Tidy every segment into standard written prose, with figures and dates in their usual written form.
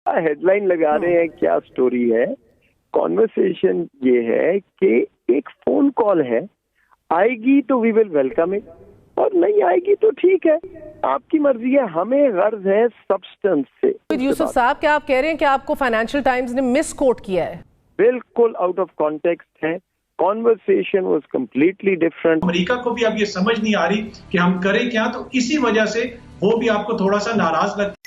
Headline लगा रहे हैं, क्या स्टोरी है। कॉन्वर्सेशन ये है कि एक फोन कॉल है, आएगी तो वी विल वेलकम इट, और नहीं आएगी तो ठीक है, आपकी मर्जी है। हमें गर्ज है सब्सटेंस से। यूसुफ साहब, क्या आप कह रहे हैं कि आपको फाइनेंशियल टाइम्स ने मिस कोट किया है? बिल्कुल आउट ऑफ कॉन्टेक्स्ट है। Conversation was completely different. America को भी अब ये समझ नहीं आ रही कि हम करें क्या, तो इसी वजह से वो भी आपको थोड़ा सा नाराज लगता है।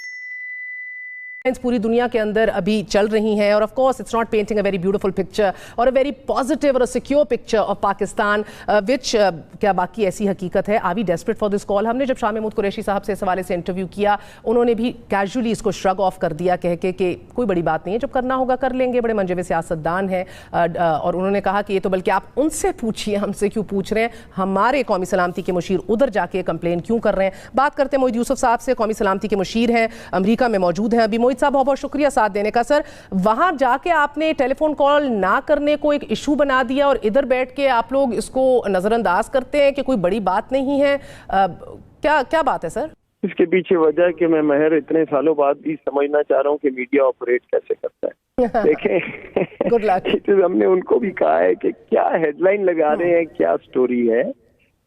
पूरी दुनिया के अंदर अभी चल रही हैं और of course it's not painting a very beautiful picture और अ वेरी पॉजिटिव और a secure picture of Pakistan which क्या बाकी ऐसी हकीकत है। Are we desperate for this call? हमने जब शाह महमूद कुरैशी साहब से इस हवाले से इंटरव्यू किया, उन्होंने भी कैजुअली इसको श्रग ऑफ कर दिया, कह के कि कोई बड़ी बात नहीं है, जब करना होगा कर लेंगे, बड़े मंजवे सियासतदान हैं। और उन्होंने कहा कि ये तो बल्कि आप उनसे पूछिए, हमसे क्यों पूछ रहे हैं, हमारे कौमी सलामती के मुशीर उधर जाके कंप्लेन क्यों कर रहे हैं। बात करते हैं मोहित यूसुफ साहब से, कौमी सलामती के मुशीर हैं, अमरीका में मौजूद हैं अभी। मोहित साहब, बहुत बहुत शुक्रिया साथ देने का। सर, वहां जाके आपने टेलीफोन कॉल ना करने को एक इशू बना दिया और इधर बैठ के आप लोग इसको नजरअंदाज करते हैं कि कोई बड़ी बात नहीं है। क्या बात है सर? इसके पीछे वजह कि मैं महर इतने सालों बाद भी समझना चाह रहा हूँ कि मीडिया ऑपरेट कैसे करता है। देखें, गुड लक। हमने उनको भी कहा है कि क्या हेडलाइन लगा रहे हैं, क्या स्टोरी है।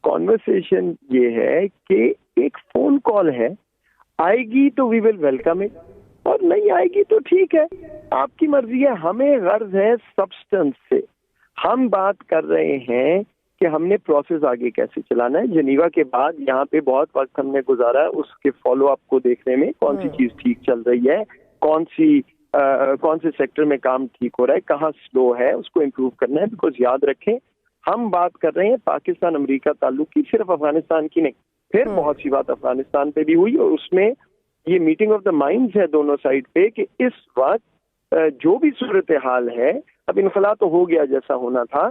कॉन्वर्सेशन ये है कि एक फोन कॉल है, आएगी तो वी विल वेलकम इट, और नहीं आएगी तो ठीक है, आपकी मर्जी है। हमें गर्ज है सब्सटेंस से। हम बात कर रहे हैं कि हमने प्रोसेस आगे कैसे चलाना है। जनीवा के बाद यहाँ पे बहुत वक्त हमने गुजारा है उसके फॉलो अप को देखने में, कौन सी चीज ठीक चल रही है, कौन से सेक्टर में काम ठीक हो रहा है, कहाँ स्लो है, उसको इम्प्रूव करना है। बिकॉज याद रखें, हम बात कर रहे हैं पाकिस्तान अमेरिका ताल्लुक की, सिर्फ अफगानिस्तान की नहीं। फिर बहुत सी बात अफगानिस्तान पे भी हुई और उसमें ये मीटिंग ऑफ द माइंड्स है दोनों साइड पे कि इस वक्त जो भी सूरत हाल है, अब इनखला तो हो गया जैसा होना था,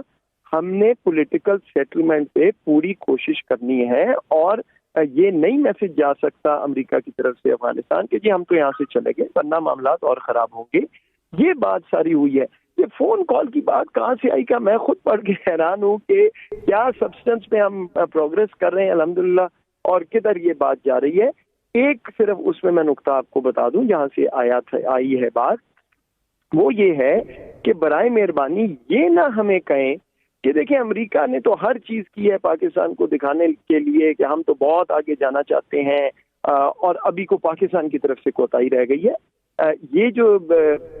हमने पॉलिटिकल सेटलमेंट पे पूरी कोशिश करनी है। और ये नई मैसेज जा सकता अमेरिका की तरफ से अफगानिस्तान के, जी हम तो यहाँ से चले गए वरना मामला और खराब होंगे। ये बात सारी हुई है। ये फोन कॉल की बात कहाँ से आई का मैं खुद पढ़ के हैरान हूँ कि क्या सब्सटेंस में हम प्रोग्रेस कर रहे हैं अल्हम्दुलिल्लाह, और किधर ये बात जा रही है। एक सिर्फ उसमें मैं नुक्ता आपको बता दूं जहां से आई है बात, वो ये है कि बराए मेहरबानी ये ना हमें कहें कि देखिए अमेरिका ने तो हर चीज की है पाकिस्तान को दिखाने के लिए कि हम तो बहुत आगे जाना चाहते हैं और अभी को पाकिस्तान की तरफ से कोताही रह गई है। ये जो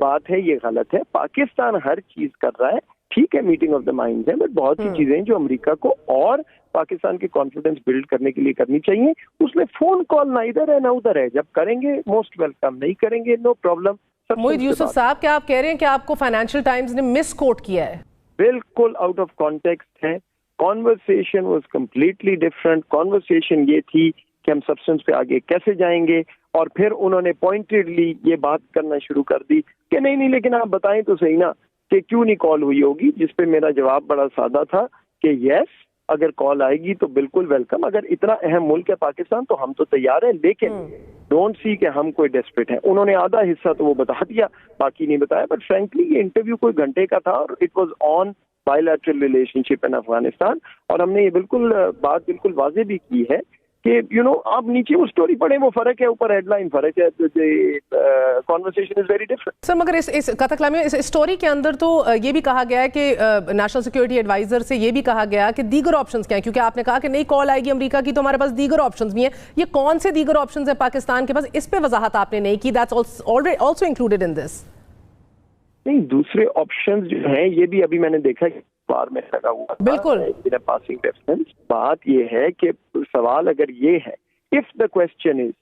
बात है ये गलत है। पाकिस्तान हर चीज कर रहा है, ठीक है, मीटिंग ऑफ द माइंड्स है, बट बहुत सी चीजें जो अमेरिका को और पाकिस्तान के कॉन्फिडेंस बिल्ड करने के लिए करनी चाहिए। उसमें फोन कॉल ना इधर है ना उधर है, जब करेंगे मोस्ट वेलकम, नहीं करेंगे नो प्रॉब्लम। मोहित यूसुफ साहब, क्या आप कह रहे हैं कि आपको फाइनेंशियल टाइम्स ने मिस कोट किया है? बिल्कुल आउट ऑफ कॉन्टेक्स्ट है। Conversation was completely different. Conversation ये थी कि हम सब्सटेंस पे आगे कैसे जाएंगे, और फिर उन्होंने पॉइंटेडली ये बात करना शुरू कर दी कि नहीं लेकिन आप बताएं तो सही ना कि क्यों नहीं कॉल हुई होगी। जिस पे मेरा जवाब बड़ा सादा था कि यस, अगर कॉल आएगी तो बिल्कुल वेलकम। अगर इतना अहम मुल्क है पाकिस्तान तो हम तो तैयार हैं, लेकिन डोंट सी कि हम कोई डेस्परेट हैं। उन्होंने आधा हिस्सा तो वो बता दिया, बाकी नहीं बताया। बट फ्रेंकली ये इंटरव्यू कोई घंटे का था और it was on bilateral relationship in Afghanistan, और हमने ये बात बिल्कुल वाजे भी की है कि आप नीचे वो स्टोरी पढ़ें, वो फर्क है, ऊपर हेडलाइन फर्क है, conversation is very different. Sir, मगर इस कथकला में इस स्टोरी के अंदर तो ये भी कहा गया है कि नेशनल सिक्योरिटी एडवाइजर से ये भी कहा गया कि दीगर ऑप्शंस क्या हैं, क्योंकि आपने कहा कि नई कॉल आएगी अमेरिका की तो हमारे पास दीगर ऑप्शंस भी हैं। ये कौन से दीगर ऑप्शंस हैं पाकिस्तान के पास, इस पे वजाहत आपने नहीं की। That's also included in this. नहीं, दूसरे ऑप्शंस जो हैं ये भी अभी मैंने देखा बार में लगा हुआ था। बिल्कुल पासिंग रेफरेंस। बात ये है कि सवाल अगर ये है, इफ द क्वेश्चन इज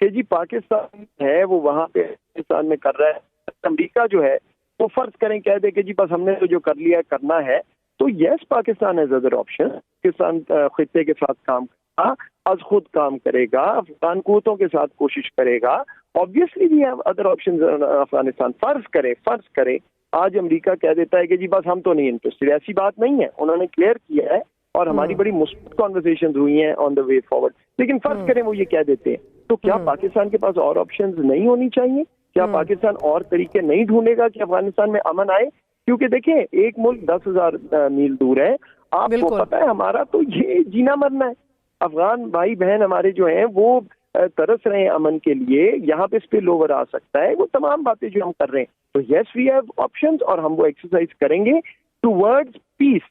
कि जी पाकिस्तान है वो वहां पे पाकिस्तान में कर रहा है, अमेरिका जो है वो फर्ज करें कह दे कि जी बस हमने तो जो कर लिया करना है, तो yes Pakistan has other option. Pakistan खित्ते के साथ काम करेगा, आज खुद काम करेगा, अफगान कुव्वतों के साथ कोशिश करेगा। Obviously we have other options. Afghanistan फर्ज करें आज अमेरिका कह देता है कि जी बस हम तो नहीं इंटरेस्टेड, ऐसी बात नहीं है, उन्होंने क्लियर किया है और हमारी बड़ी मुस्बत कॉन्वर्सेशन हुई हैं ऑन द वे फॉरवर्ड। लेकिन फर्ज करें वो ये कह देते हैं, तो क्या पाकिस्तान के पास और ऑप्शंस नहीं होनी चाहिए? क्या पाकिस्तान और तरीके नहीं ढूंढेगा कि अफगानिस्तान में अमन आए? क्योंकि देखें, एक मुल्क 10,000 मील दूर है। आपको पता है हमारा तो ये जीना मरना है। अफगान भाई बहन हमारे जो हैं वो तरस रहे हैं अमन के लिए, यहाँ पे स्पिल ओवर आ सकता है, वो तमाम बातें जो हम कर रहे हैं, तो यस वी हैव ऑप्शंस और हम वो एक्सरसाइज करेंगे टुवर्ड्स पीस।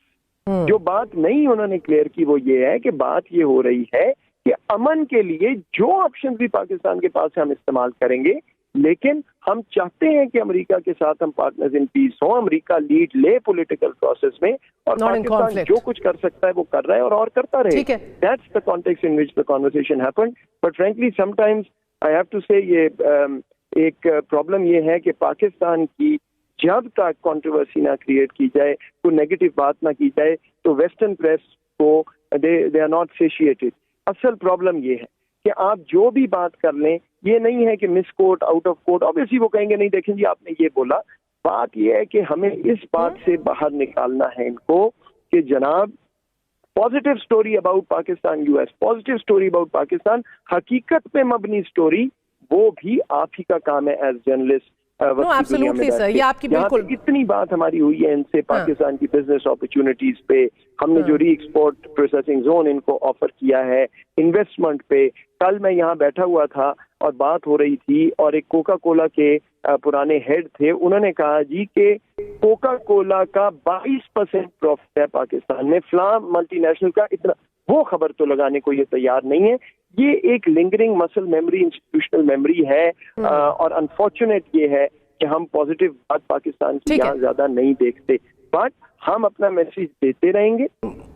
जो बात नहीं उन्होंने क्लियर की वो ये है कि बात ये हो रही है कि अमन के लिए जो ऑप्शंस भी पाकिस्तान के पास है हम इस्तेमाल करेंगे, लेकिन हम चाहते हैं कि अमेरिका के साथ हम पार्टनर्स इन पीस हो, अमेरिका लीड ले पॉलिटिकल प्रोसेस में, और पाकिस्तान जो कुछ कर सकता है वो कर रहा है और करता रहे। That's the context in which the conversation happened. But frankly sometimes I have to say ये एक प्रॉब्लम ये है कि पाकिस्तान की जब तक कंट्रोवर्सी ना क्रिएट की जाए, कोई नेगेटिव बात ना की जाए, तो वेस्टर्न प्रेस को दे आर नॉट सेशिएटेड। असल प्रॉब्लम ये है कि आप जो भी बात कर लें, ये नहीं है कि misquote, out of quote, obviously वो कहेंगे नहीं देखें जी आपने ये बोला। बात ये है कि हमें इस बात से बाहर निकालना है इनको कि जनाब positive story about Pakistan US, positive story about Pakistan, हकीकत पे मबनी स्टोरी, वो भी आप ही का काम है एज जर्नलिस्ट। एब्सोल्युटली सर, ये आपकी बिल्कुल इतनी बात हमारी हुई है इनसे पाकिस्तान की बिजनेस अपॉर्चुनिटीज पे, हमने जो री एक्सपोर्ट प्रोसेसिंग जोन इनको ऑफर किया है, इन्वेस्टमेंट पे। कल मैं यहाँ बैठा हुआ था और बात हो रही थी और एक कोका कोला के पुराने हेड थे, उन्होंने कहा जी कि कोका कोला का 22% प्रॉफिट है पाकिस्तान में, फ्लाम मल्टीनेशनल का इतना, वो खबर तो लगाने को ये तैयार नहीं है। ये एक lingering muscle memory, institutional memory है, और अनफॉर्चुनेट ये है कि हम पॉजिटिव बात पाकिस्तान की यहाँ ज्यादा नहीं देखते। बट हम अपना मैसेज देते रहेंगे,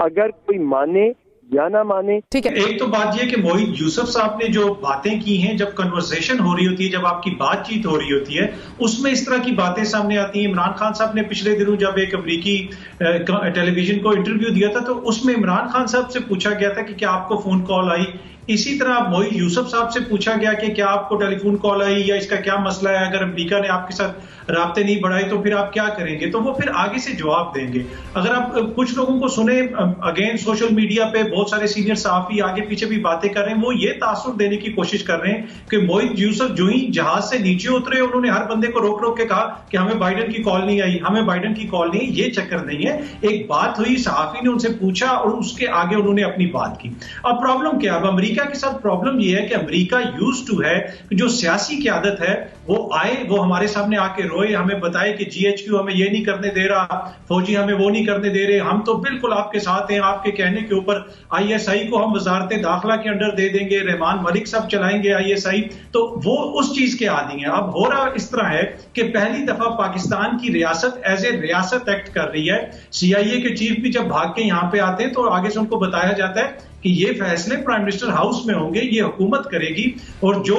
अगर कोई माने या ना माने। ठीक है, एक तो बात ये कि मोहित यूसुफ साहब ने जो बातें की हैं, जब कन्वर्सेशन हो रही होती है, जब आपकी बातचीत हो रही होती है, उसमें इस तरह की बातें सामने आती हैं। इमरान खान साहब ने पिछले दिनों जब एक अमेरिकी टेलीविजन को इंटरव्यू दिया था, तो उसमें इमरान खान साहब से पूछा गया था कि क्या आपको फोन कॉल आई। इसी तरह मोहित यूसुफ साहब से पूछा गया कि क्या आपको टेलीफोन कॉल आई या इसका क्या मसला है, अगर अमेरिका ने आपके साथ राब्ते नहीं बढ़ाए तो फिर आप क्या करेंगे, तो वो फिर आगे से जवाब देंगे। अगर आप कुछ लोगों को सुने, अगेन सोशल मीडिया पे बहुत सारे सीनियर सहाफी आगे पीछे भी बातें कर रहे हैं, वो ये तासुर देने की कोशिश कर रहे हैं कि मोहित यूसुफ जो ही जहाज से नीचे उतरे उन्होंने हर बंदे को रोक रोक के कहा कि हमें बाइडन की कॉल नहीं आई, हमें बाइडन की कॉल नहीं। ये चक्कर नहीं है, एक बात हुई, सहाफी ने उनसे पूछा और उसके आगे उन्होंने अपनी बात की। अब प्रॉब्लम क्या है, अब अमेरिका के साथ प्रॉब्लम ये है कि अमेरिका यूज्ड टू है कि जो सियासी क़यादत है वो आए, वो हमारे सामने आके रोए, हमें बताए कि जीएचक्यू हमें ये नहीं करने दे रहा, फौजी हमें वो नहीं करने दे रहे, हम तो बिल्कुल आपके साथ हैं, आपके कहने के ऊपर आईएसआई को हम वजारत दाखिला के अंडर दे देंगे, रहमान मलिक साहब चलाएंगे आईएसआई, तो वो उस चीज के आदी हैं। अब हो रहा इस तरह है कि पहली दफा पाकिस्तान की रियासत एज ए रियासत एक्ट कर रही है। सीआईए के चीफ भी जब भाग के यहाँ पे आते हैं तो आगे से उनको बताया जाता है कि ये फैसले प्राइम मिनिस्टर हाउस में होंगे, ये हुकूमत करेगी, और जो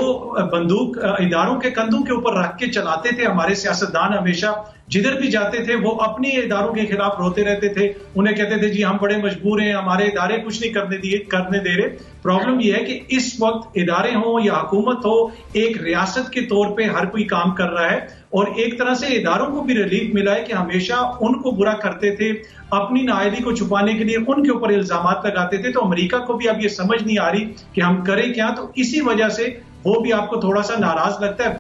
बंदूक इदारों के कंधों के ऊपर रख के चलाते थे हमारे सियासतदान, हमेशा जिधर भी जाते थे वो अपने इदारों के खिलाफ रोते रहते थे, उन्हें कहते थे जी हम बड़े मजबूर हैं, हमारे इदारे कुछ नहीं करने दे रहे। प्रॉब्लम यह है कि इस वक्त इदारे हो या हुकूमत हो, एक रियासत के तौर पे हर कोई काम कर रहा है, और एक तरह से इदारों को भी रिलीफ मिला है कि हमेशा उनको बुरा करते थे, अपनी नाअहली को छुपाने के लिए उनके ऊपर इल्जामात लगाते थे। तो अमेरिका को भी अब ये समझ नहीं आ रही कि हम करें क्या, तो इसी वजह से वो भी आपको थोड़ा सा नाराज लगता है।